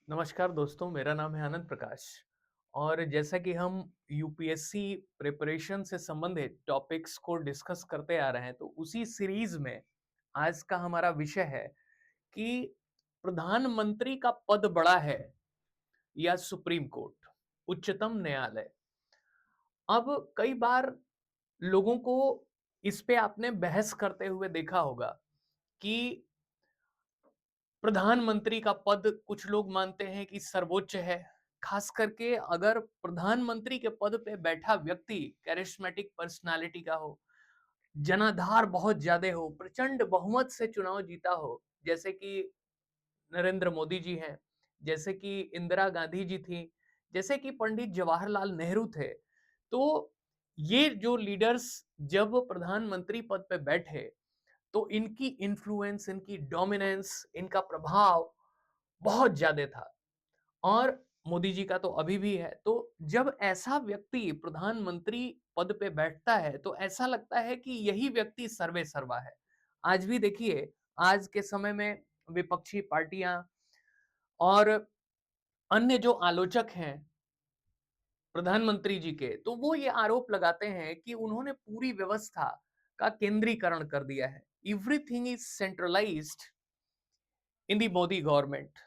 नमस्कार दोस्तों, मेरा नाम है आनंद प्रकाश और जैसा कि हम यूपीएससी प्रिपरेशन से संबंधित टॉपिक्स को डिस्कस करते आ रहे हैं, तो उसी सीरीज में आज का हमारा विषय है कि प्रधानमंत्री का पद बड़ा है या सुप्रीम कोर्ट, उच्चतम न्यायालय। अब कई बार लोगों को इस पे आपने बहस करते हुए देखा होगा कि प्रधानमंत्री का पद कुछ लोग मानते हैं कि सर्वोच्च है। खास करके अगर प्रधानमंत्री के पद पे बैठा व्यक्ति कैरिस्मेटिक पर्सनालिटी का हो, जनाधार बहुत ज्यादा हो, प्रचंड बहुमत से चुनाव जीता हो, जैसे कि नरेंद्र मोदी जी हैं, जैसे कि इंदिरा गांधी जी थी, जैसे कि पंडित जवाहरलाल नेहरू थे। तो ये जो लीडर्स जब प्रधानमंत्री पद पे बैठे, तो इनकी इन्फ्लुएंस, इनकी डोमिनेंस, इनका प्रभाव बहुत ज्यादा था और मोदी जी का तो अभी भी है। तो जब ऐसा व्यक्ति प्रधानमंत्री पद पे बैठता है, तो ऐसा लगता है कि यही व्यक्ति सर्वे सर्वा है। आज भी देखिए, आज के समय में विपक्षी पार्टियां और अन्य जो आलोचक हैं प्रधानमंत्री जी के, तो वो ये आरोप लगाते हैं कि उन्होंने पूरी व्यवस्था का केंद्रीकरण कर दिया है। Everything is centralised in the Modi government.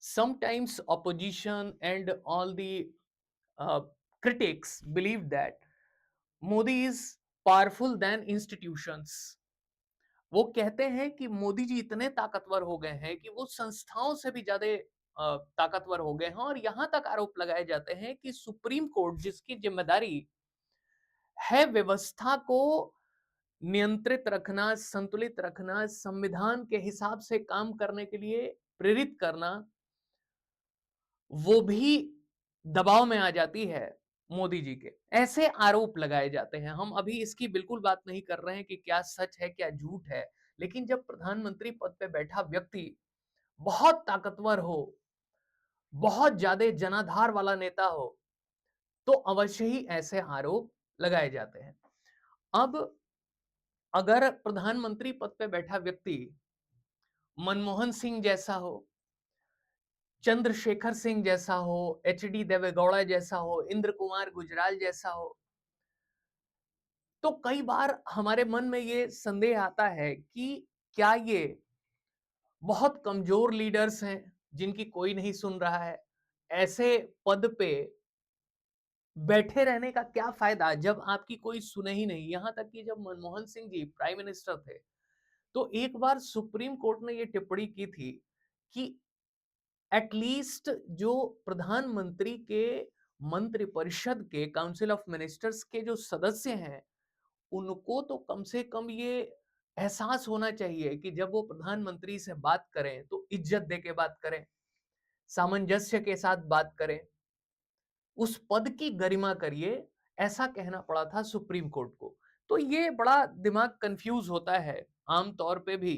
Sometimes opposition and all the uh, critics believe that Modi is powerful than institutions. वो कहते हैं कि मोदी जी इतने ताकतवर हो गए हैं कि वो संस्थाओं से भी ज्यादा ताकतवर हो गए हैं और यहां तक आरोप लगाए जाते हैं कि सुप्रीम कोर्ट, जिसकी जिम्मेदारी है व्यवस्था को नियंत्रित रखना, संतुलित रखना, संविधान के हिसाब से काम करने के लिए प्रेरित करना, वो भी दबाव में आ जाती है मोदी जी के। ऐसे आरोप लगाए जाते हैं। हम अभी इसकी बिल्कुल बात नहीं कर रहे हैं कि क्या सच है, क्या झूठ है। लेकिन जब प्रधानमंत्री पद पे बैठा व्यक्ति बहुत ताकतवर हो, बहुत ज्यादा जनाधार वाला नेता हो, तो अवश्य ही ऐसे आरोप लगाए जाते हैं। अब अगर प्रधानमंत्री पद पे बैठा व्यक्ति मनमोहन सिंह जैसा हो, चंद्रशेखर सिंह जैसा हो, एच.डी. देवेगौड़ा जैसा हो, इंद्र कुमार गुजराल जैसा हो, तो कई बार हमारे मन में ये संदेह आता है कि क्या ये बहुत कमजोर लीडर्स हैं जिनकी कोई नहीं सुन रहा है? ऐसे पद पे बैठे रहने का क्या फायदा जब आपकी कोई सुने ही नहीं? यहां तक कि जब मनमोहन सिंह जी प्राइम मिनिस्टर थे, तो एक बार सुप्रीम कोर्ट ने ये टिप्पणी की थी कि एटलीस्ट जो प्रधानमंत्री के मंत्रिपरिषद के, काउंसिल ऑफ मिनिस्टर्स के जो सदस्य हैं, उनको तो कम से कम ये एहसास होना चाहिए कि जब वो प्रधानमंत्री से बात करें तो इज्जत दे के बात करें, सामंजस्य के साथ बात करें, उस पद की गरिमा करिए। ऐसा कहना पड़ा था सुप्रीम कोर्ट को। तो ये बड़ा दिमाग कंफ्यूज होता है आमतौर पे भी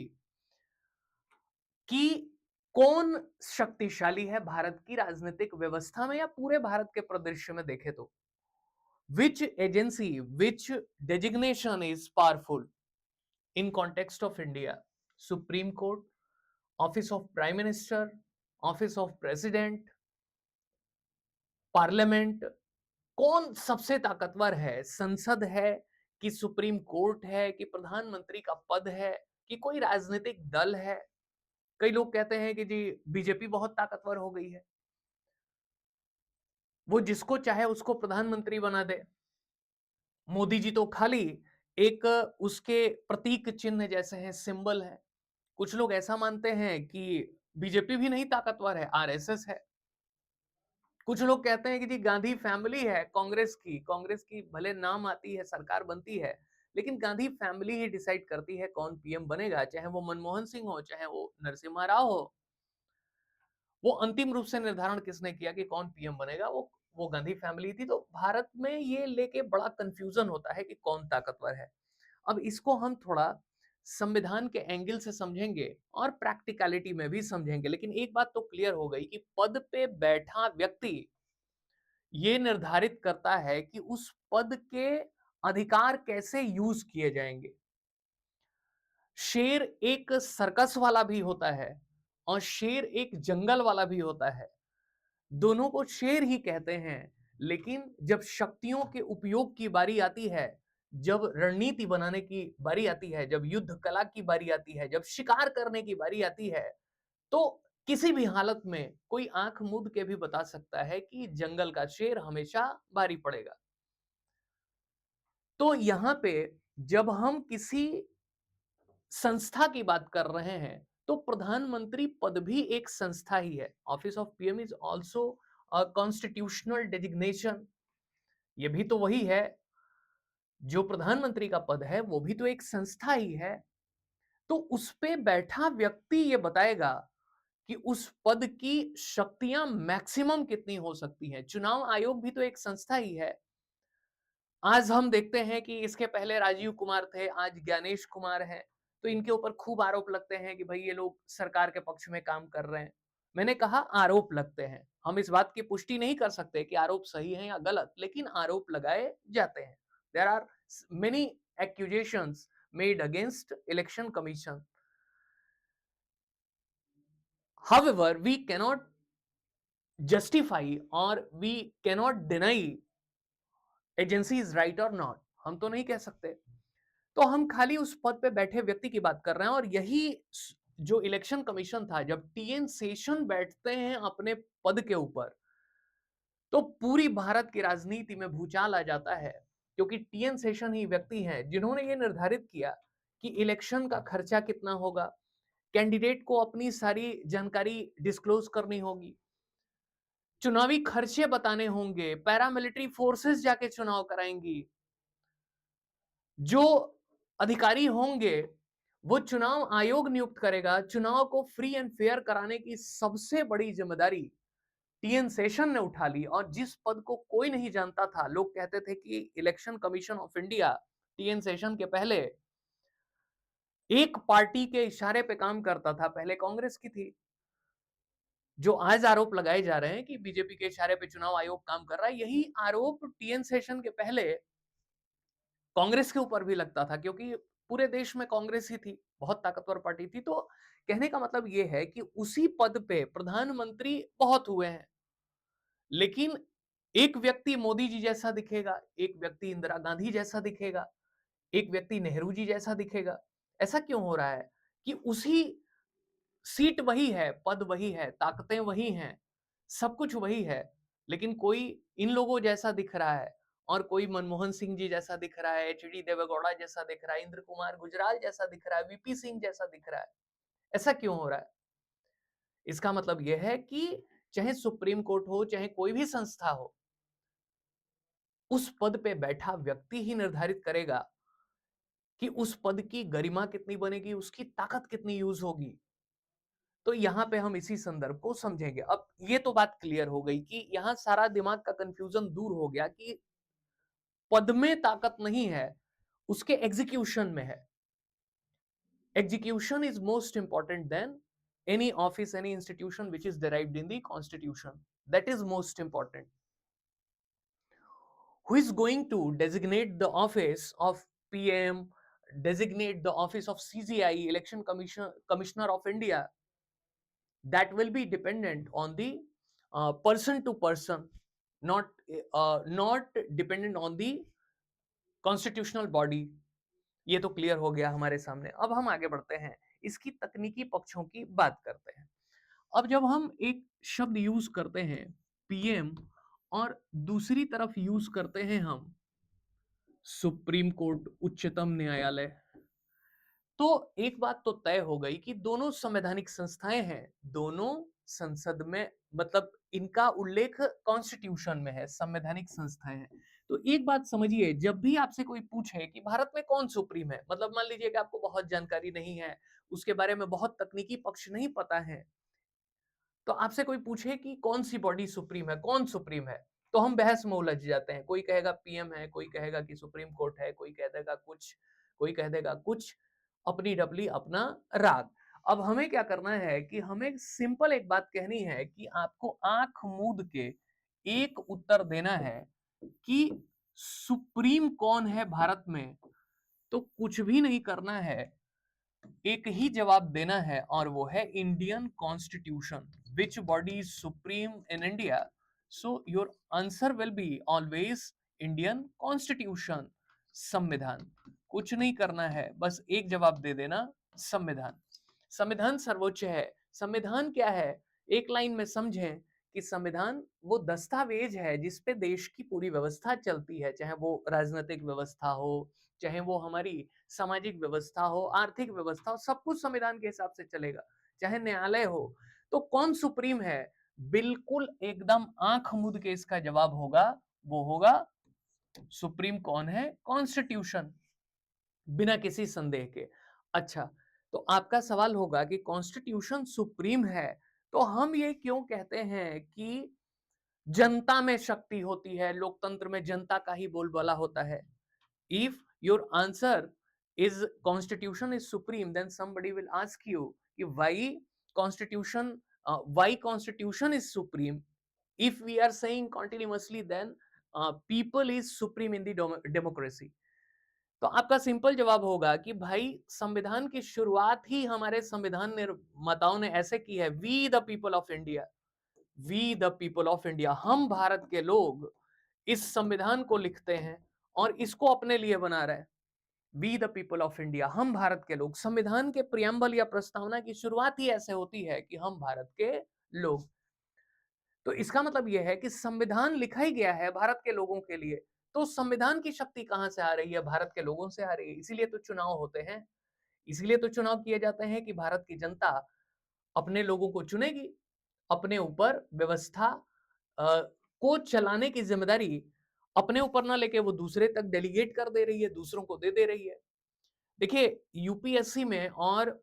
कि कौन शक्तिशाली है भारत की राजनीतिक व्यवस्था में या पूरे भारत के परिदृश्य में देखे तो। Which agency, which designation is powerful in context of India? Supreme court, office of prime minister, office of president, parliament? कौन सबसे ताकतवर है? संसद है कि सुप्रीम कोर्ट है कि प्रधानमंत्री का पद है कि कोई राजनीतिक दल है? कई लोग कहते हैं कि जी बीजेपी बहुत ताकतवर हो गई है, वो जिसको चाहे उसको प्रधानमंत्री बना दे। मोदी जी तो खाली एक उसके प्रतीक चिन्ह जैसे हैं, सिंबल है। कुछ लोग ऐसा मानते हैं कि बीजेपी भी नहीं ताकतवर है, आरएसएस है। कुछ लोग कहते हैं कि जी गांधी फैमिली है कांग्रेस की भले नाम आती है, सरकार बनती है, लेकिन गांधी फैमिली ही डिसाइड करती है कौन पीएम बनेगा, चाहे वो मनमोहन सिंह हो, चाहे वो नरसिम्हा राव हो। वो अंतिम रूप से निर्धारण किसने किया कि कौन पीएम बनेगा? वो गांधी फैमिली थी। तो भारत में ये लेके बड़ा कंफ्यूजन होता है कि कौन ताकतवर है। अब इसको हम थोड़ा संविधान के एंगल से समझेंगे और प्रैक्टिकलिटी में भी समझेंगे। लेकिन एक बात तो क्लियर हो गई कि पद पे बैठा व्यक्ति ये निर्धारित करता है कि उस पद के अधिकार कैसे यूज किए जाएंगे। शेर एक सर्कस वाला भी होता है और शेर एक जंगल वाला भी होता है। दोनों को शेर ही कहते हैं, लेकिन जब शक्तियों के उपयोग की बारी आती है, जब रणनीति बनाने की बारी आती है, जब युद्ध कला की बारी आती है, जब शिकार करने की बारी आती है, तो किसी भी हालत में कोई आंख मूंद के भी बता सकता है कि जंगल का शेर हमेशा भारी पड़ेगा। तो यहां पे जब हम किसी संस्था की बात कर रहे हैं, तो प्रधानमंत्री पद भी एक संस्था ही है। Office of PM is also a constitutional designation. ये भी तो वही है। जो प्रधानमंत्री का पद है वो भी तो एक संस्था ही है। तो उस पे बैठा व्यक्ति ये बताएगा कि उस पद की शक्तियां मैक्सिमम कितनी हो सकती हैं। चुनाव आयोग भी तो एक संस्था ही है। आज हम देखते हैं कि इसके पहले राजीव कुमार थे, आज ज्ञानेश कुमार हैं। तो इनके ऊपर खूब आरोप लगते हैं कि भाई ये लोग सरकार के पक्ष में काम कर रहे हैं। मैंने कहा आरोप लगते हैं, हम इस बात की पुष्टि नहीं कर सकते कि आरोप सही है या गलत, लेकिन आरोप लगाए जाते हैं। There are many accusations made against election commission. However, we cannot justify or we cannot deny agency is right or not। हम तो नहीं कह सकते। तो हम खाली उस पद पे बैठे व्यक्ति की बात कर रहे हैं। और यही जो इलेक्शन कमीशन था, जब टीएन शेषन बैठते हैं अपने पद के ऊपर, तो पूरी भारत की राजनीति में भूचाल आ जाता है। क्योंकि टीएन शेषन ही व्यक्ति हैं जिन्होंने ये निर्धारित किया कि इलेक्शन का खर्चा कितना होगा, कैंडिडेट को अपनी सारी जानकारी डिस्क्लोज करनी होगी, चुनावी खर्चे बताने होंगे, पैरामिलिट्री फोर्सेस जाके चुनाव कराएंगी, जो अधिकारी होंगे वो चुनाव आयोग नियुक्त करेगा। चुनाव को फ्री एंड फेयर कराने की सबसे बड़ी जिम्मेदारी टीएन शेषन ने उठा ली। और जिस पद को कोई नहीं जानता था, लोग कहते थे कि election commission of India TN Seshan के पहले एक पार्टी के इशारे पे काम करता था, पहले कांग्रेस की थी। जो आज आरोप लगाए जा रहे हैं कि बीजेपी के इशारे पे चुनाव आयोग काम कर रहा है, यही आरोप टीएन शेषन के पहले कांग्रेस के ऊपर भी लगता था। क्योंकि पूरे देश में कांग्रेस ही थी, बहुत ताकतवर पार्टी थी। तो कहने का मतलब यह है कि उसी पद पे प्रधानमंत्री बहुत हुए हैं, लेकिन एक व्यक्ति मोदी जी जैसा दिखेगा, एक व्यक्ति इंदिरा गांधी जैसा दिखेगा, एक व्यक्ति नेहरू जी जैसा दिखेगा। ऐसा क्यों हो रहा है कि उसी सीट वही है, पद वही है, ताकतें वही हैं, सब कुछ वही है, लेकिन कोई इन लोगों जैसा दिख रहा है और कोई मनमोहन सिंह जी जैसा दिख रहा है, एचडी देवेगौड़ा जैसा दिख रहा है, इंद्र कुमार गुजराल जैसा दिख रहा है, वीपी सिंह जैसा दिख रहा है। ऐसा क्यों हो रहा है? इसका मतलब यह है कि चाहे सुप्रीम कोर्ट हो, चाहे कोई भी संस्था हो, उस पद पे बैठा व्यक्ति ही निर्धारित करेगा कि उस पद की गरिमा कितनी बनेगी, उसकी ताकत कितनी यूज होगी। तो यहाँ पे हम इसी संदर्भ को समझेंगे। अब ये तो बात क्लियर हो गई कि यहाँ सारा दिमाग का कंफ्यूजन दूर हो गया कि पद में ताकत नहीं है, उसके एग्जीक्यूशन में है। Execution is most important then any office, any institution which is derived in the constitution, that is most important. Who is going to designate the office of PM, designate the office of CCI, Election Commissioner of India? That will be dependent on the person to person, not dependent on the constitutional body। ये तो clear हो गया हमारे सामने। अब हम आगे बढ़ते हैं, इसकी तकनीकी पक्षों की बात करते हैं। अब जब हम एक शब्द यूज करते हैं पीएम, और दूसरी तरफ यूज करते हैं हम सुप्रीम कोर्ट, उच्चतम न्यायालय, तो एक बात तो तय हो गई कि दोनों संवैधानिक संस्थाएं हैं, दोनों संसद में, मतलब इनका उल्लेख कॉन्स्टिट्यूशन में है, संवैधानिक संस्थाएं हैं। तो एक बात समझिए, जब भी आपसे कोई पूछे कि भारत में कौन सुप्रीम है, मतलब मान लीजिए कि आपको बहुत जानकारी नहीं है, उसके बारे में बहुत तकनीकी पक्ष नहीं पता है, तो आपसे कोई पूछे कि कौन सी बॉडी सुप्रीम है, कौन सुप्रीम है, तो हम बहस में उलझ जाते हैं। कोई कहेगा पीएम है, कोई कहेगा कि सुप्रीम कोर्ट है, कोई कह देगा कुछ, कोई कह देगा कुछ, अपनी डबली अपना राग। अब हमें क्या करना है कि हमें सिंपल एक बात कहनी है कि आपको आंख मूंद के एक उत्तर देना है कि सुप्रीम कौन है भारत में। तो कुछ भी नहीं करना है, एक ही जवाब देना है और वो है Indian constitution. Which body is supreme in India? So your answer will be always Indian constitution, संविधान। कुछ नहीं करना है, बस एक जवाब दे देना, संविधान। संविधान सर्वोच्च है। संविधान क्या है? एक लाइन में समझें कि संविधान वो दस्तावेज है जिसपे देश की पूरी व्यवस्था चलती है, चाहे वो राजनीतिक व्यवस्था हो, चाहे वो हमारी सामाजिक व्यवस्था हो, आर्थिक व्यवस्था हो, सब कुछ संविधान के हिसाब से चलेगा। चाहे न्यायालय हो। तो कौन सुप्रीम है? बिल्कुल एकदम आंख मूंद के इसका जवाब होगा, वो होगा सुप्रीम कौन है? कॉन्स्टिट्यूशन, बिना किसी संदेह के। अच्छा, तो आपका सवाल होगा कि कॉन्स्टिट्यूशन सुप्रीम है, तो हम ये क्यों कहते हैं कि जनता में शक्ति होती है, लोकतंत्र में जनता का ही बोलबाला होता है? If your answer is constitution is supreme, then somebody will ask you why constitution is supreme. If we are saying continuously, then people is supreme in the democracy. तो आपका सिंपल जवाब होगा कि भाई संविधान की शुरुआत ही हमारे संविधान निर्माताओं ने ऐसे की है, we the people of India, we the people of India, हम भारत के लोग इस संविधान को लिखते हैं और इसको अपने लिए बना रहे हैं। We the people of India, हम भारत के लोग। संविधान के प्रियम्बल या प्रस्तावना की शुरुआत ही ऐसे होती है कि हम भारत के लोग। तो इसका मतलब यह है कि संविधान लिखा ही गया है भारत के लोगों के लिए। तो संविधान की शक्ति कहां से आ रही है? भारत के लोगों से आ रही है। इसीलिए तो चुनाव होते हैं, इसीलिए तो चुनाव किए जाते हैं कि भारत की जनता अपने लोगों को चुनेगी, अपने ऊपर व्यवस्था को चलाने की जिम्मेदारी अपने ऊपर ना लेके वो दूसरे तक डेलीगेट कर दे रही है, दूसरों को दे दे रही है। देखिए, यूपीएससी में और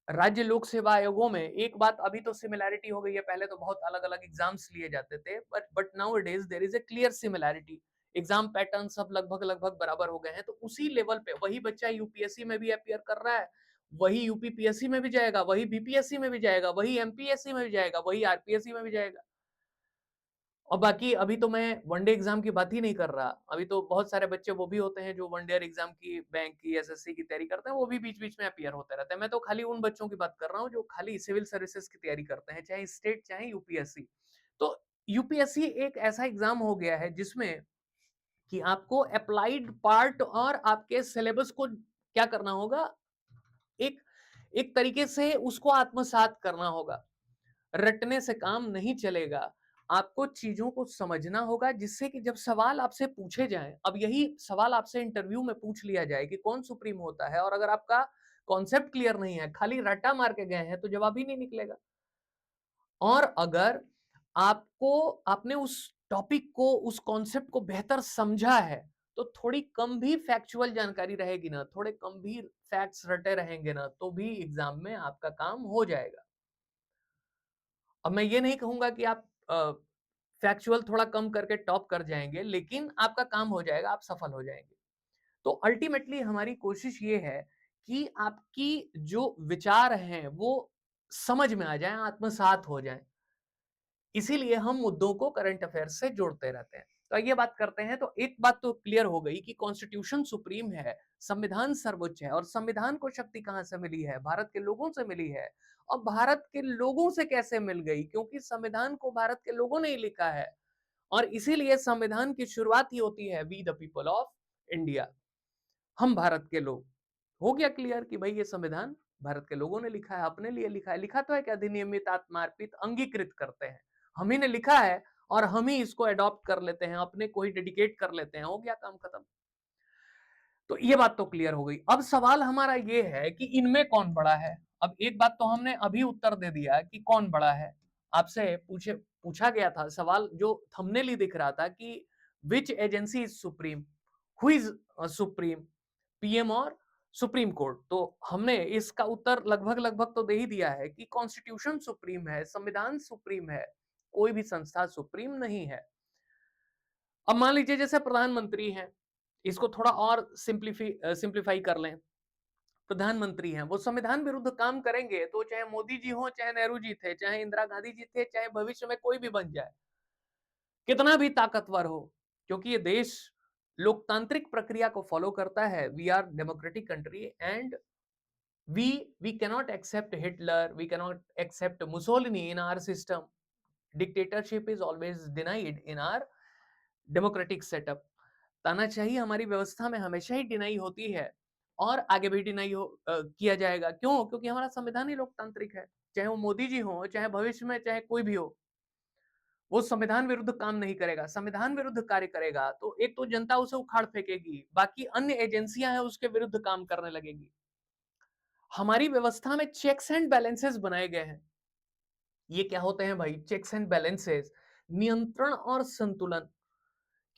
राज्य लोक सेवा आयोगों में एक बात अभी तो सिमिलैरिटी हो गई है। पहले तो बहुत अलग-अलग एग्जाम्स लिए जाते थे, but nowadays there is a clear similarity. Exam pattern सब लगभग-लगभग बराबर हो गए हैं। तो उसी लेवल पे वही बच्चा यूपीएससी में भी अपीयर कर रहा है, वही यूपीपीएससी में भी जाएगा, वही बीपीएससी में भी जाएगा, वही एमपीएससी में भी जाएगा, वही आरपीएससी में भी जाएगा। और बाकी अभी तो मैं वनडे एग्जाम की बात ही नहीं कर रहा। अभी तो बहुत सारे बच्चे वो भी होते हैं जो वन ईयर एग्जाम की, बैंक की, एसएससी की तैयारी करते हैं, वो भी बीच-बीच में अपीयर होते रहते हैं। मैं तो खाली उन बच्चों की बात कर रहा हूँ जो खाली सिविल सर्विसेज की तैयारी करते हैं, चाहे स्टेट चाहे यूपीएससी। तो यूपीएससी एक ऐसा एग्जाम हो गया है जिसमें कि आपको अप्लाइड पार्ट और आपके सिलेबस को क्या करना होगा, एक एक तरीके से उसको आत्मसात करना होगा। रटने से काम नहीं चलेगा। आपको चीजों को समझना होगा जिससे कि जब सवाल आपसे पूछे जाएं, अब यही सवाल आपसे इंटरव्यू में पूछ लिया जाए कि कौन सुप्रीम होता है, और अगर आपका कॉन्सेप्ट क्लियर नहीं है, खाली रट्टा मार के गए हैं, तो जवाब ही नहीं निकलेगा। और अगर आपको आपने उस टॉपिक को, उस कॉन्सेप्ट को बेहतर समझा है, तो थोड़ी कम भी फैक्चुअल जानकारी रहेगी ना, थोड़े कम भी फैक्ट्स रटे रहेंगे ना, तो भी एग्जाम में आपका काम हो जाएगा। अब मैं ये नहीं कहूंगा कि आप फैक्चुअल थोड़ा कम करके टॉप कर जाएंगे, लेकिन आपका काम हो जाएगा, आप सफल हो जाएंगे। तो अल्टीमेटली हमारी कोशिश ये है कि आपकी जो विचार हैं वो समझ में आ जाएं, आत्मसात हो जाएं। इसीलिए हम मुद्दों को करंट अफेयर्स से जोड़ते रहते हैं। तो ये बात करते हैं। तो एक बात तो क्लियर हो गई कि कॉन्स्टिट्यूशन सुप्रीम है, संविधान सर्वोच्च है। और संविधान को शक्ति कहां से मिली है? भारत के लोगों से मिली है। और भारत के लोगों से कैसे मिल गई? क्योंकि संविधान को भारत के लोगों ने ही लिखा है, और इसीलिए संविधान की शुरुआत ही होती है we the people of India, हम भारत के लोग। हो गया क्लियर कि भाई ये संविधान भारत के लोगों ने लिखा है, अपने लिए लिखा है। लिखा तो है कि अधिनियमित, आत्मार्पित, अंगीकृत करते हैं, हम ही ने लिखा है और हम ही इसको अडॉप्ट कर लेते हैं, अपने को ही डेडिकेट कर लेते हैं। हो गया काम खत्म। तो ये बात तो क्लियर हो गई। अब सवाल हमारा ये है कि इनमें कौन बड़ा है? अब एक बात तो हमने अभी उत्तर दे दिया कि कौन बड़ा है। आपसे पूछा गया था सवाल, जो थंबनेल ही दिख रहा था कि which agency is supreme, who is supreme, PM और सुप्रीम कोर्ट। तो हमने इसका उत्तर लगभग लगभग तो दे ही दिया है कि कॉन्स्टिट्यूशन सुप्रीम है, संविधान सुप्रीम है, कोई भी संस्था सुप्रीम नहीं है। अब मान लीजिए जैसे प्रधानमंत्री हैं, इसको थोड़ा और सिंप्लीफाई कर लें। प्रधानमंत्री हैं, वो संविधान विरुद्ध काम करेंगे तो चाहे मोदी जी हो, चाहे नेहरू जी थे, चाहे इंदिरा गांधी जी थे, चाहे भविष्य में कोई भी बन जाए, कितना भी ताकतवर हो, क्योंकि ये देश लोकतांत्रिक प्रक्रिया को फॉलो करता है। We are democratic country and We cannot accept Hitler, we cannot accept Mussolini in our system. Dictatorship is always denied in our democratic setup. तानाशाही हमारी व्यवस्था में हमेशा ही डिनाई होती है और आगे भी डिनाई किया जाएगा। क्यों? क्योंकि हमारा संविधान ही लोकतांत्रिक है। चाहे वो मोदी जी हो, चाहे भविष्य में चाहे कोई भी हो, वो संविधान विरुद्ध काम नहीं करेगा। संविधान विरुद्ध कार्य करेगा तो एक तो जनता उसे उखाड़ फेंकेगी, बाकी अन्य एजेंसियां हैं उसके विरुद्ध काम करने लगेगी। हमारी व्यवस्था में चेक्स एंड बैलेंसेस बनाए गए हैं। ये क्या होते हैं भाई? चेक्स एंड बैलेंसेस, नियंत्रण और संतुलन,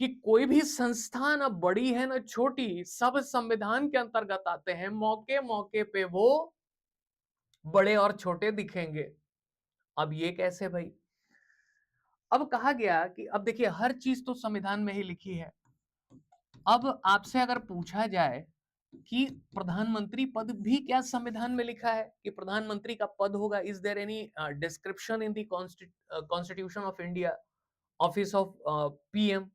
कि कोई भी संस्था ना बड़ी है ना छोटी, सब संविधान के अंतर्गत आते हैं। मौके मौके पे वो बड़े और छोटे दिखेंगे। अब ये कैसे भाई? अब कहा गया कि अब देखिए हर चीज तो संविधान में ही लिखी है। अब आपसे अगर पूछा जाए कि प्रधानमंत्री पद भी क्या संविधान में लिखा है कि प्रधानमंत्री का पद होगा, is there any description in the constitution of India, office of PM?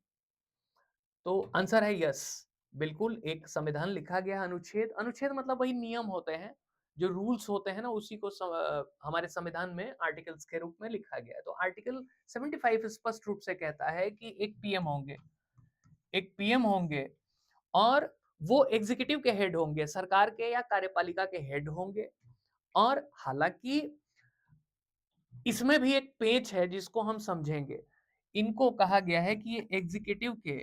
तो आंसर है यस, बिल्कुल एक संविधान लिखा गया है। अनुच्छेद, अनुच्छेद मतलब वही नियम होते हैं, जो रूल्स होते हैं ना, उसी को हमारे संविधान में आर्टिकल्स के रूप में लिखा गया है। तो आर्टिकल 75 स्पष्ट रूप से कहता है कि एक पीएम होंगे, एक पीएम होंगे और वो एग्जीक्यूटिव के हेड होंगे, सरकार के या कार्यपालिका के हेड होंगे। और हालांकि इसमें भी एक पेच है जिसको हम समझेंगे। इनको कहा गया है कि ये एग्जीक्यूटिव के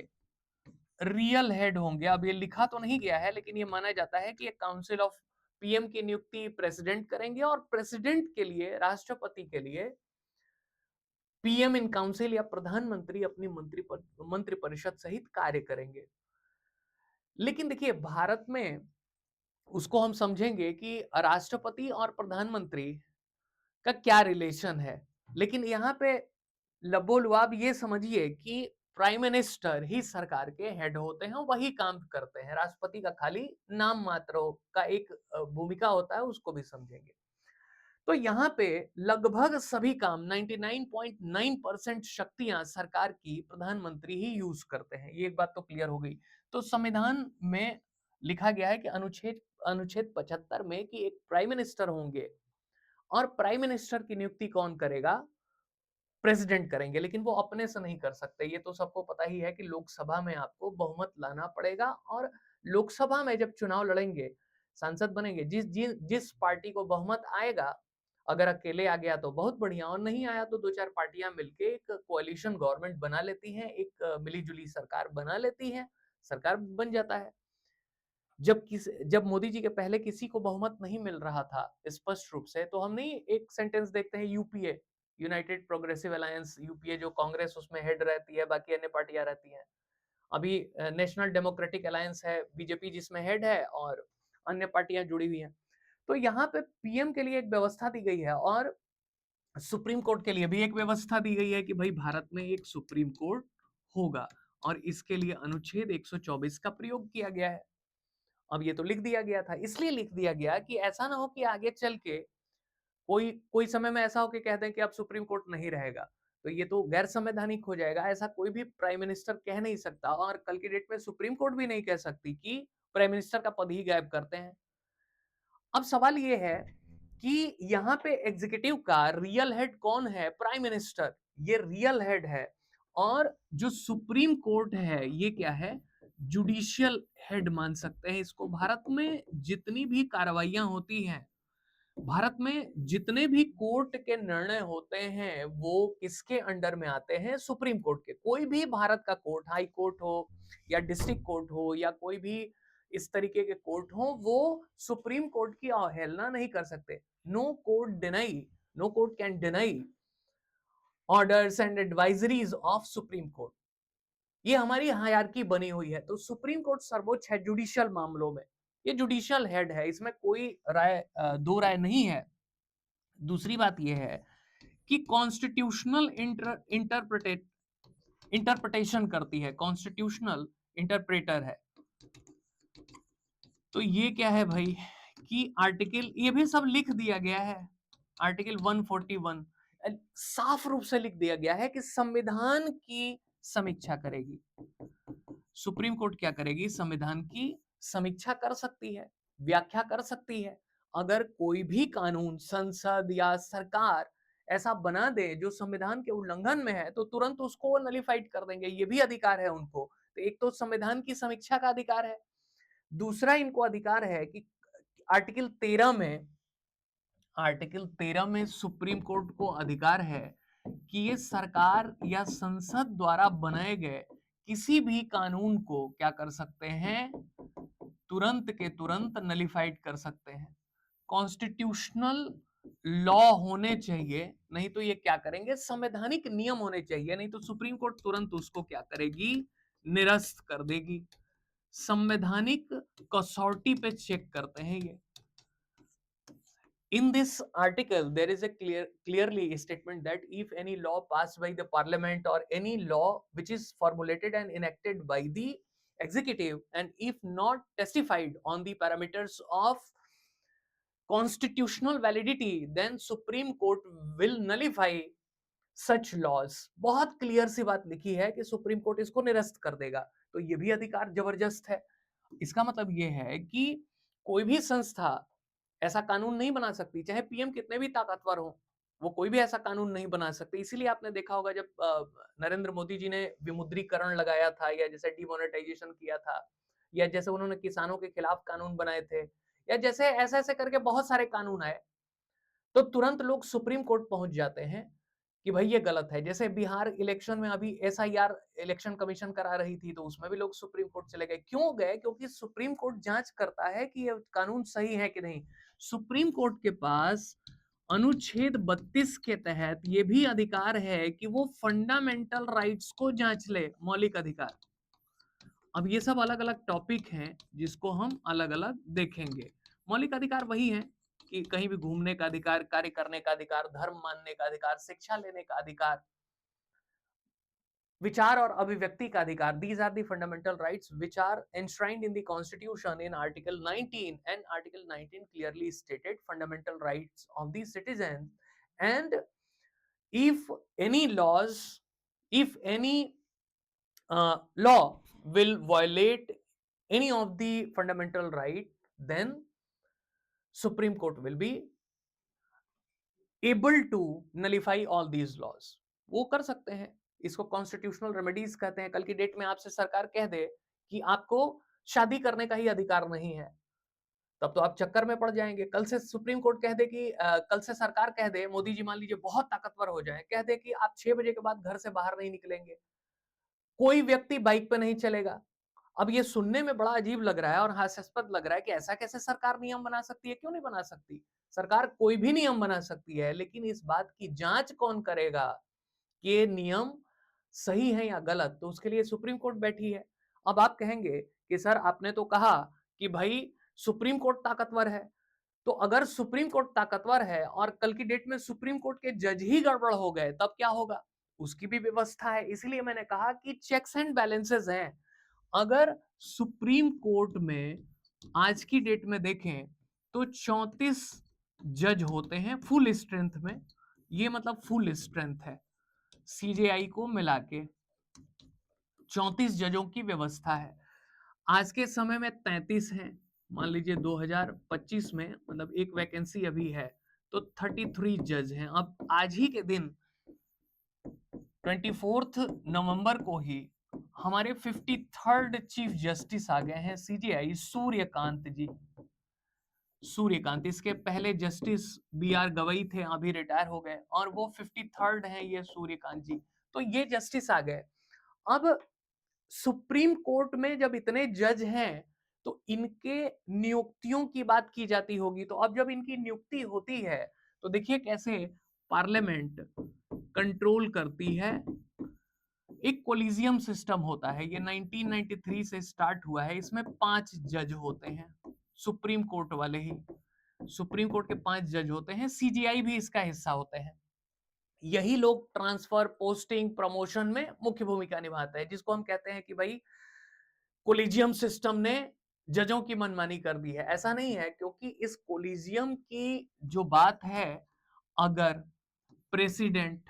रियल हेड होंगे। अब ये लिखा तो नहीं गया है, लेकिन ये माना जाता है कि एक काउंसिल ऑफ पीएम की नियुक्ति प्रेसिडेंट करेंगे और प्रेसिडेंट के लिए, राष्ट्रपति के लिए पीएम इन काउंसिल या प्रधानमंत्री अपनी मंत्रिपरिषद सहित कार्य करेंगे। लेकिन देखिए भारत में उसको हम समझेंगे कि राष्ट्रपति और प्रधानमंत्री का क्या रिलेशन है। लेकिन यहाँ पे लबोलुआब ये समझिए कि प्राइम मिनिस्टर ही सरकार के हेड होते हैं, वही काम करते हैं। राष्ट्रपति का खाली नाम मात्र का एक भूमिका होता है, उसको भी समझेंगे। तो यहाँ पे लगभग सभी काम 99.9% शक्तियां सरकार की प्रधानमंत्री ही यूज करते हैं। ये एक बात तो क्लियर हो गई। तो संविधान में लिखा गया है कि अनुच्छेद अनुच्छेद 75 में कि एक प्राइम मिनिस्टर होंगे और प्राइम मिनिस्टर की नियुक्ति कौन करेगा? प्रेसिडेंट करेंगे। लेकिन वो अपने से नहीं कर सकते। ये तो सबको पता ही है कि लोकसभा में आपको बहुमत लाना पड़ेगा और लोकसभा में जब चुनाव लड़ेंगे, सांसद बनेंगे, जिस पार्टी को बहुमत आएगा, अगर अकेले आ गया तो बहुत बढ़िया, और नहीं आया तो दो चार पार्टियां मिलके एक कोalition गवर्नमेंट बना लेती हैं, एक मिली-जुली सरकार बना लेती हैं, सरकार बन जाता है। जब मोदी जी के पहले किसी को बहुमत नहीं मिल रहा था स्पष्ट रूप से, तो हम नहीं एक सेंटेंस देखते हैं UPA, United progressive alliance, UPA, जो कांग्रेस उसमें हेड रहती है, बाकी अन्य पार्टियां रहती हैं। अभी नेशनल डेमोक्रेटिक अलायंस है, बीजेपी जिसमें हेड है और अन्य पार्टियां जुड़ी हुई हैं। तो यहाँ पे पीएम के लिए एक व्यवस्था दी गई है और सुप्रीम कोर्ट के लिए भी एक व्यवस्था दी गई है कि भाई भारत में एक सुप्रीम कोर्ट होगा और इसके लिए अनुच्छेद 124 का प्रयोग किया गया है। अब ये तो लिख दिया गया था, इसलिए लिख दिया गया कि ऐसा ना हो कि आगे चल के कोई कोई समय में ऐसा हो कि कह दें कि अब सुप्रीम कोर्ट नहीं रहेगा, तो ये तो गैर संवैधानिक हो जाएगा। ऐसा कोई भी प्राइम मिनिस्टर कह नहीं सकता और कल की डेट में सुप्रीम कोर्ट भी नहीं कह सकती कि प्राइम मिनिस्टर का पद ही गायब करते हैं। अब सवाल ये है कि यहाँ पे एग्जीक्यूटिव का रियल हेड कौन है? प्राइम मिनिस्टर, ये रियल हेड है। और जो सुप्रीम कोर्ट है ये क्या है? जुडिशियल हेड मान सकते हैं इसको। भारत में जितनी भी कार्रवाइयां होती हैं, भारत में जितने भी कोर्ट के निर्णय होते हैं, वो किसके अंडर में आते हैं? सुप्रीम कोर्ट के। कोई भी भारत का कोर्ट, हाई कोर्ट हो या डिस्ट्रिक्ट कोर्ट हो या कोई भी इस तरीके के कोर्ट हो, वो सुप्रीम कोर्ट की अवहेलना नहीं कर सकते। No court deny, no court can deny orders and advisories of supreme court. ये हमारी हायरार्की बनी हुई है। तो सुप्रीम कोर्ट सर्वोच्च है जुडिशियल मामलों में, ये जुडिशियल हेड है, इसमें कोई दो राय नहीं है। दूसरी बात यह है कि कॉन्स्टिट्यूशनल इंटरप्रिटेशन करती है, कॉन्स्टिट्यूशनल इंटरप्रेटर है। तो ये क्या है भाई कि आर्टिकल, ये भी सब लिख दिया गया है। आर्टिकल 141 साफ रूप से लिख दिया गया है कि संविधान की समीक्षा करेगी सुप्रीम कोर्ट। क्या करेगी? संविधान की समीक्षा कर सकती है, व्याख्या कर सकती है अगर कोई भी कानून संसद या सरकार ऐसा बना दे जो संविधान के उल्लंघन में है, तो तुरंत उसको नलिफाइड कर देंगे। ये भी अधिकार है उनको। तो एक तो संविधान की समीक्षा का अधिकार है, दूसरा इनको अधिकार है कि आर्टिकल 13 में सुप्रीम कोर्ट को अधिकार है कि ये सरकार या संसद द्वारा बनाए गए किसी भी कानून को क्या कर सकते हैं, तुरंत के तुरंत नलिफाइड कर सकते हैं। कॉन्स्टिट्यूशनल लॉ होने चाहिए, नहीं तो ये क्या करेंगे, संवैधानिक नियम होने चाहिए, नहीं तो सुप्रीम कोर्ट तुरंत उसको क्या करेगी, निरस्त कर देगी। संवैधानिक कसौटी पे चेक करते हैं ये। In this article, there is a clearly statement that if any law passed by the parliament or any law which is formulated and enacted by the executive, and if not testified on the parameters of constitutional validity, then Supreme Court will nullify such laws. बहुत clear सी बात लिखी है कि supreme court इसको निरस्त कर देगा। तो ये भी अधिकार जबरदस्त है। इसका मतलब ये है कि कोई भी संस्था ऐसा कानून नहीं बना सकती, चाहे पीएम कितने भी ताकतवर हो, वो कोई भी ऐसा कानून नहीं बना सकते। इसीलिए आपने देखा होगा जब नरेंद्र मोदी जी ने विमुद्रीकरण लगाया था, या जैसे डिमोनेटाइजेशन किया था, या जैसे उन्होंने किसानों के खिलाफ कानून बनाए थे, या जैसे ऐसे ऐसे करके बहुत सारे कानून आए, तो तुरंत लोग सुप्रीम कोर्ट पहुंच जाते हैं कि भाई ये गलत है। जैसे बिहार इलेक्शन में अभी एसआईआर इलेक्शन कमीशन करा रही थी, तो उसमें भी लोग सुप्रीम कोर्ट चले गए। क्यों गए? क्योंकि सुप्रीम कोर्ट जांच करता है कि ये कानून सही है कि नहीं। सुप्रीम कोर्ट के पास अनुच्छेद 32 के तहत ये भी अधिकार है कि वो फंडामेंटल राइट्स को जांच ले, मौलिक अधिकार। अब ये सब अलग अलग टॉपिक हैं जिसको हम अलग अलग देखेंगे। मौलिक अधिकार वही है कि कहीं भी घूमने का अधिकार, कार्य करने का अधिकार, धर्म मानने का अधिकार, शिक्षा लेने का अधिकार, विचार और अभिव्यक्ति का अधिकार। These are the fundamental rights which are enshrined in the Constitution in Article 19, and Article 19 clearly stated fundamental rights of the citizen. And if any laws, if any law will violate any of the fundamental right, then Supreme Court will be able to nullify all these laws। वो कर सकते हैं, इसको constitutional remedies कहते हैं। कल की date में आपसे सरकार कह दे कि आपको शादी करने का ही अधिकार नहीं है, तब तो आप चक्कर में पड़ जाएंगे। कल से सुप्रीम कोर्ट कह दे कि कल से सरकार कह दे, मोदी जी मान लीजिए बहुत ताकतवर हो जाए, कह दे कि आप 6 बजे के बाद घर से बाहर नहीं निकलेंगे, कोई व्यक्ति बाइक पे नहीं चलेगा। अब ये सुनने में बड़ा अजीब लग रहा है और हास्यास्पद लग रहा है कि ऐसा कैसे सरकार नियम बना सकती है। क्यों नहीं बना सकती? सरकार कोई भी नियम बना सकती है, लेकिन इस बात की जांच कौन करेगा कि ये नियम सही है या गलत? तो उसके लिए सुप्रीम कोर्ट बैठी है। अब आप कहेंगे कि सर आपने तो कहा कि भाई सुप्रीम कोर्ट ताकतवर है, तो अगर सुप्रीम कोर्ट ताकतवर है और कल की डेट में सुप्रीम कोर्ट के जज ही गड़बड़ हो गए, तब क्या होगा? उसकी भी व्यवस्था है। इसलिए मैंने कहा कि चेक्स एंड बैलेंसेस हैं। अगर सुप्रीम कोर्ट में आज की डेट में देखें तो 34 जज होते हैं फुल स्ट्रेंथ में। ये मतलब फुल स्ट्रेंथ है, सीजेआई को मिला के 34 जजों की व्यवस्था है। आज के समय में 33 हैं। मान लीजिए 2025 में मतलब एक वैकेंसी अभी है, तो 33 जज हैं। अब आज ही के दिन 24 नवंबर को ही हमारे 53rd चीफ जस्टिस आ गए हैं, सीजेआई सूर्यकांत जी। सूर्यकांत, इसके पहले जस्टिस बीआर गवई थे, अभी रिटायर हो गए, और वो 53rd हैं ये सूर्यकांत जी। तो ये जस्टिस आ गए। अब सुप्रीम कोर्ट में जब इतने जज हैं तो इनके नियुक्तियों की बात की जाती होगी। तो अब जब इनकी नियुक्ति होती है तो देखिए कैसे पार्लियामेंट कंट्रोल करती है। एक कोलिजियम सिस्टम होता है, ये 1993 से स्टार्ट हुआ है। इसमें 5 जज होते हैं, सुप्रीम कोर्ट वाले ही। सुप्रीम कोर्ट के 5 जज होते हैं, सीजीआई भी इसका हिस्सा होते हैं। यही लोग ट्रांसफर, पोस्टिंग, प्रमोशन में मुख्य भूमिका निभाते हैं, जिसको हम कहते हैं कि भाई कोलिजियम सिस्टम ने जजों की मनमानी कर दी है। ऐसा नहीं है, क्योंकि इस कोलिजियम की जो बात है, अगर प्रेसिडेंट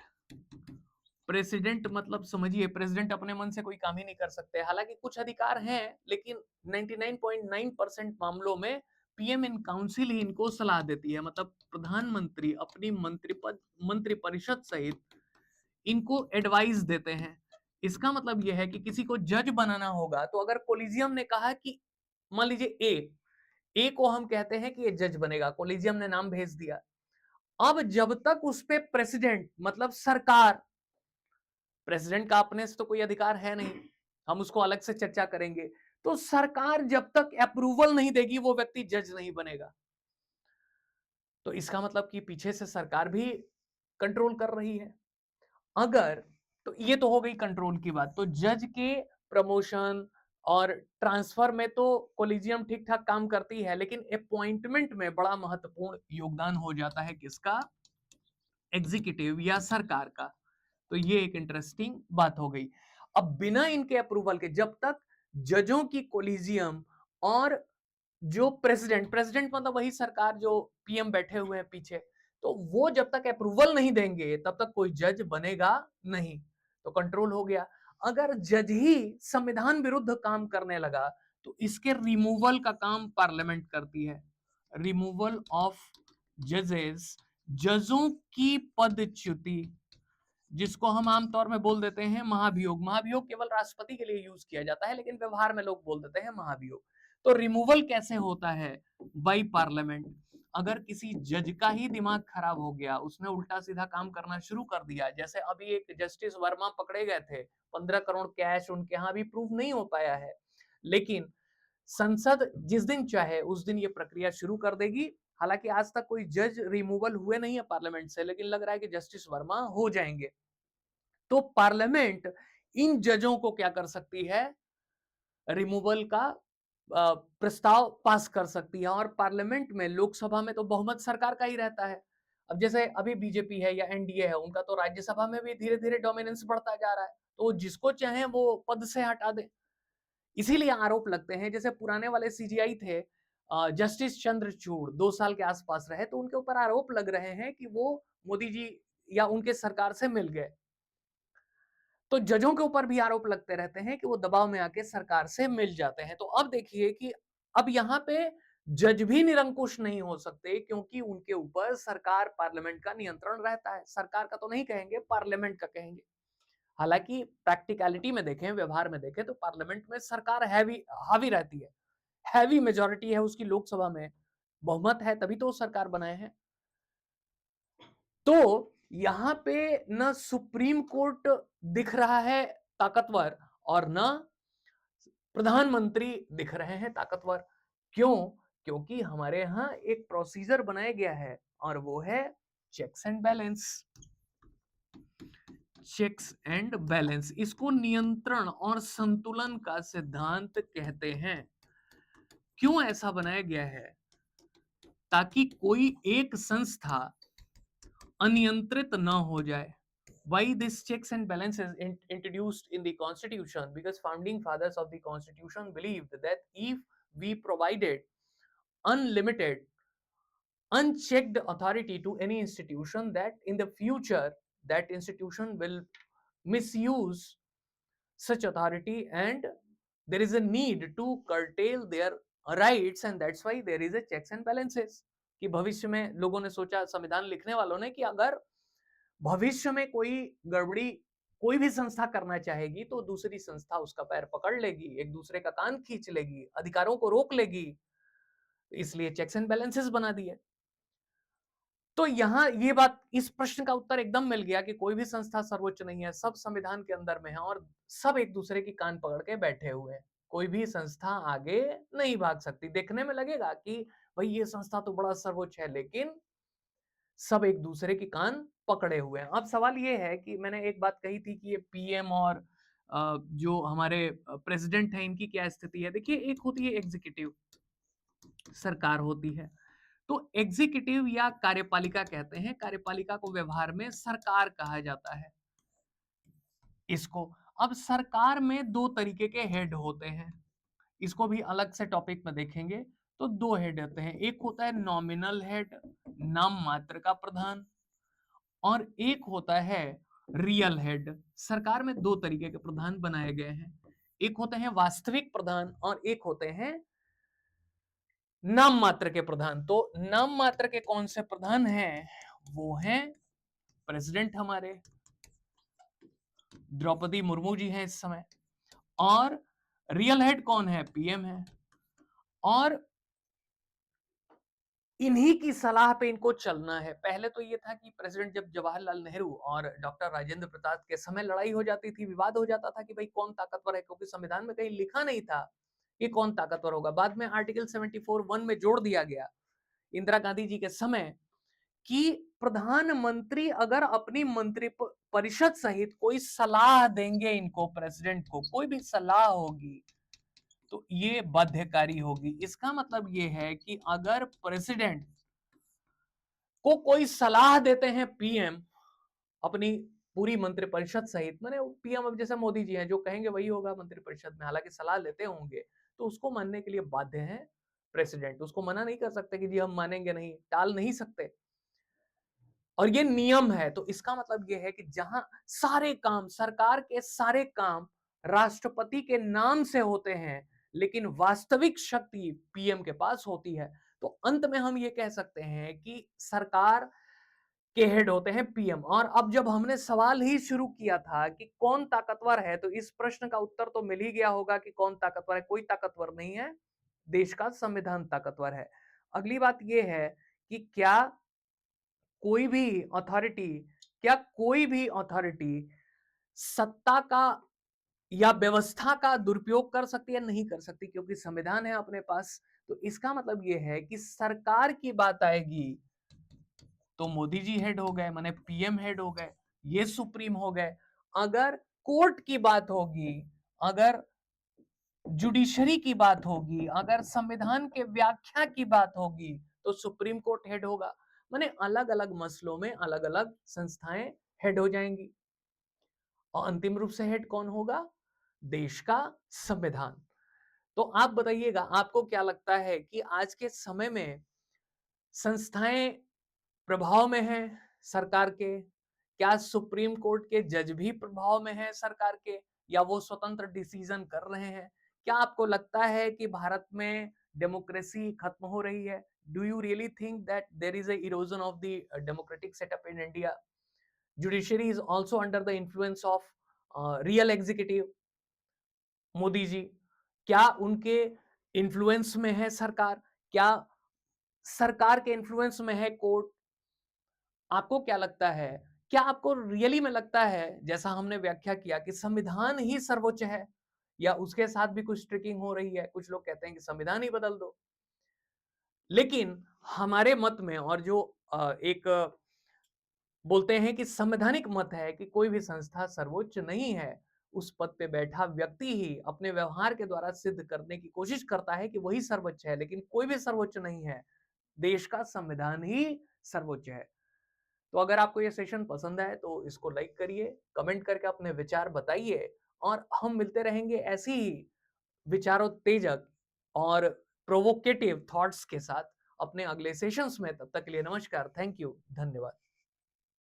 प्रेसिडेंट मतलब समझिए, प्रेसिडेंट अपने मन से कोई काम ही नहीं कर सकते। हालांकि कुछ अधिकार हैं, लेकिन 99.9% मामलों में पीएम इन काउंसिल ही इनको सलाह देती है, मतलब प्रधानमंत्री अपनी मंत्रिपरिषद सहित इनको एडवाइस देते हैं। इसका मतलब यह है कि किसी को जज बनाना होगा, तो अगर कोलिजियम ने कहा कि मान लीजिए ए को हम कहते हैं कि ये जज बनेगा, कोलिजियम ने नाम भेज दिया। अब जब तक उस पे प्रेसिडेंट मतलब सरकार, प्रेसिडेंट का अपने से तो कोई अधिकार है नहीं, हम उसको अलग से चर्चा करेंगे। तो सरकार जब तक अप्रूवल नहीं देगी वो व्यक्ति जज नहीं बनेगा। तो इसका मतलब कि पीछे से सरकार भी कंट्रोल कर रही है। अगर तो ये तो हो गई कंट्रोल की बात। तो जज के प्रमोशन और ट्रांसफर में तो कोलिजियम ठीक ठाक काम करती है, लेकिन अपॉइंटमेंट में बड़ा महत्वपूर्ण योगदान हो जाता है किसका? एग्जीक्यूटिव या सरकार का। तो ये एक इंटरेस्टिंग बात हो गई। अब बिना इनके अप्रूवल के जब तक जजों की कोलिजियम और जो प्रेसिडेंट मतलब वही सरकार जो पीएम बैठे हुए हैं पीछे, तो वो जब तक अप्रूवल नहीं देंगे तब तक कोई जज बनेगा नहीं। तो कंट्रोल हो गया। अगर जज ही संविधान विरुद्ध काम करने लगा तो इसके रिमूवल का काम पार्लियामेंट करती है। रिमूवल ऑफ जजेस, जजों की पदच्युति, जिसको हम आमतौर में बोल देते हैं महाभियोग। महाभियोग केवल राष्ट्रपति के लिए यूज किया जाता है, लेकिन व्यवहार में लोग बोल देते हैं महाभियोग। तो रिमूवल कैसे होता है? By parliament. अगर किसी जज का ही दिमाग खराब हो गया, उसने उल्टा सीधा काम करना शुरू कर दिया, जैसे अभी एक जस्टिस वर्मा पकड़े गए थे, 15 करोड़ कैश उनके यहां भी प्रूव नहीं हो पाया है, लेकिन संसद जिस दिन चाहे उस दिन ये प्रक्रिया शुरू कर देगी। हालांकि आज तक कोई जज रिमूवल हुए नहीं है पार्लियामेंट से, लेकिन लग रहा है कि जस्टिस वर्मा हो जाएंगे। तो पार्लियामेंट इन जजों को क्या कर सकती है? रिमूवल का प्रस्ताव पास कर सकती है। और पार्लियामेंट में, लोकसभा में तो बहुमत सरकार का ही रहता है। अब जैसे अभी बीजेपी है या एनडीए है, उनका तो राज्यसभा में भी धीरे धीरे डोमिनेंस बढ़ता जा रहा है, तो जिसको चाहे वो पद से हटा दे। इसीलिए आरोप लगते हैं, जैसे पुराने वाले सीजीआई थे जस्टिस चंद्रचूड़, 2 साल के आसपास रहे, तो उनके ऊपर आरोप लग रहे हैं कि वो मोदी जी या उनके सरकार से मिल गए। तो जजों के ऊपर भी आरोप लगते रहते हैं कि वो दबाव में आके सरकार से मिल जाते हैं। तो अब देखिए कि अब यहाँ पे जज भी निरंकुश नहीं हो सकते, क्योंकि उनके ऊपर सरकार, पार्लियामेंट का नियंत्रण रहता है। सरकार का तो नहीं कहेंगे, पार्लियामेंट का कहेंगे। हालांकि प्रैक्टिकलिटी में देखें, व्यवहार में देखें, तो पार्लियामेंट में सरकार हैवी हावी रहती है, हैवी मेजोरिटी है उसकी, लोकसभा में बहुमत है, तभी तो सरकार बनाए हैं। तो यहां पे न सुप्रीम कोर्ट दिख रहा है ताकतवर, और न प्रधानमंत्री दिख रहे हैं ताकतवर। क्यों? क्योंकि हमारे यहां एक प्रोसीजर बनाया गया है, और वो है checks and balance. Checks and balance, इसको नियंत्रण और संतुलन का सिद्धांत कहते हैं। क्यों ऐसा बनाया गया है? ताकि कोई एक संस्था अनियंत्रित न हो जाए। Why this checks and balances introduced in the constitution? Because founding fathers of the constitution believed that if we provided unlimited, unchecked authority to any institution, that in the future that institution will misuse such authority, and there is a need to curtail their rights, and that's why there is a checks and balances। कि भविष्य में लोगों ने सोचा, संविधान लिखने वालों ने, कि अगर भविष्य में कोई गड़बड़ी कोई भी संस्था करना चाहेगी तो दूसरी संस्था उसका पैर पकड़ लेगी, एक दूसरे का कान खींच लेगी, अधिकारों को रोक लेगी। इसलिए चेक्स एंड बैलेंसेस बना दिए। तो यहां ये बात, इस प्रश्न का उत्तर एकदम मिल गया कि कोई भी संस्था सर्वोच्च नहीं है, सब संविधान के अंदर में है, और सब एक दूसरे की कान पकड़ के बैठे हुए हैं। कोई भी संस्था आगे नहीं भाग सकती। देखने में लगेगा कि भाई ये संस्था तो बड़ा सर्वोच्च है, लेकिन सब एक दूसरे की कान पकड़े हुए हैं। अब सवाल ये है कि मैंने एक बात कही थी कि ये पीएम और जो हमारे प्रेसिडेंट है, इनकी क्या स्थिति है। देखिए, एक होती है एग्जीक्यूटिव, सरकार होती है। तो एग्जीक्यूटिव या कार्यपालिका कहते हैं, कार्यपालिका को व्यवहार में सरकार कहा जाता है इसको। अब सरकार में दो तरीके के हेड होते हैं, इसको भी अलग से टॉपिक में देखेंगे। तो दो हेड होते हैं, एक होता है नॉमिनल हेड, नाम मात्र का प्रधान, और एक होता है रियल हेड। सरकार में दो तरीके के प्रधान बनाए गए हैं, एक होते हैं वास्तविक प्रधान और एक होते हैं नाम मात्र के प्रधान। तो नाम मात्र के कौन से प्रधान हैं? वो हैं प्रेसिडेंट हमारे द्रौपदी मुर्मू जी हैं इस समय, और रियल हेड कौन है? पीएम है। और इन्हीं की सलाह पे इनको चलना है। पहले तो ये था कि प्रेसिडेंट, जब जवाहरलाल नेहरू और डॉक्टर राजेंद्र प्रसाद के समय लड़ाई हो जाती थी, विवाद हो जाता था कि भाई कौन ताकतवर है, क्योंकि संविधान में कहीं लिखा नहीं था कि कौन ताकतवर होगा। बाद में आर्टिकल 74(1) में जोड़ दिया गया इंदिरा गांधी जी के समय कि प्रधानमंत्री अगर अपनी मंत्री परिषद सहित कोई सलाह देंगे इनको, प्रेसिडेंट को कोई भी सलाह होगी तो ये बाध्यकारी होगी। इसका मतलब ये है कि अगर प्रेसिडेंट को कोई सलाह देते हैं पीएम अपनी पूरी मंत्रिपरिषद सहित, माने पीएम अब जैसे मोदी जी हैं, जो कहेंगे वही होगा मंत्रिपरिषद में, हालांकि सलाह लेते होंगे, तो उसको मानने के लिए बाध्य है प्रेसिडेंट। उसको मना नहीं कर सकते कि जी हम मानेंगे नहीं, टाल नहीं सकते, और ये नियम है। तो इसका मतलब ये है कि जहां सारे काम, सरकार के सारे काम राष्ट्रपति के नाम से होते हैं, लेकिन वास्तविक शक्ति पीएम के पास होती है, तो अंत में हम ये कह सकते हैं कि सरकार के हेड होते हैं पीएम। और अब जब हमने सवाल ही शुरू किया था कि कौन ताकतवर है, तो इस प्रश्न का उत्तर तो मिल ही गया होगा कि कौन ताकतवर है। कोई ताकतवर नहीं है, देश का संविधान ताकतवर है। अगली बात यह है कि कोई भी अथॉरिटी क्या कोई भी अथॉरिटी सत्ता का या व्यवस्था का दुरुपयोग कर सकती है? नहीं कर सकती, क्योंकि संविधान है अपने पास। तो इसका मतलब यह है कि सरकार की बात आएगी तो मोदी जी हेड हो गए, माने पीएम हेड हो गए, ये सुप्रीम हो गए। अगर कोर्ट की बात होगी, अगर जुडिशरी की बात होगी, अगर संविधान के व्याख्या की बात होगी, तो सुप्रीम कोर्ट हेड होगा। माने अलग अलग मसलों में अलग अलग संस्थाएं हेड हो जाएंगी, और अंतिम रूप से हेड कौन होगा? देश का संविधान। तो आप बताइएगा, आपको क्या लगता है कि आज के समय में संस्थाएं प्रभाव में हैं सरकार के? क्या सुप्रीम कोर्ट के जज भी प्रभाव में हैं सरकार के, या वो स्वतंत्र डिसीजन कर रहे हैं? क्या आपको लगता है कि भारत में डेमोक्रेसी खत्म हो रही है? Do you really think that there is a erosion of the democratic setup in India? Judiciary is also under the influence of real executive Modi ji. क्या उनके इन्फ्लुएंस में है सरकार? क्या सरकार के इन्फ्लुएंस में है कोर्ट? आपको क्या लगता है? क्या आपको रियली में लगता है, जैसा हमने व्याख्या किया, कि संविधान ही सर्वोच्च है, या उसके साथ भी कुछ ट्रिकिंग हो रही है? कुछ लोग कहते हैं कि संविधान ही बदल दो, लेकिन हमारे मत में, और जो एक बोलते हैं कि संवैधानिक मत है कि कोई भी संस्था सर्वोच्च नहीं है। उस पद पे बैठा व्यक्ति ही अपने व्यवहार के द्वारा सिद्ध करने की कोशिश करता है कि वही सर्वोच्च है, लेकिन कोई भी सर्वोच्च नहीं है। देश का संविधान ही सर्वोच्च है। तो अगर आपको ये सेशन पसंद आए तो इसको लाइक करिए, कमेंट करके अपने विचार बताइए, और हम मिलते रहेंगे ऐसी ही विचारोत्तेजक और प्रोवोकेटिव थॉट्स के साथ अपने अगले सेशंस में। तब तक के लिए नमस्कार, थैंक यू, धन्यवाद।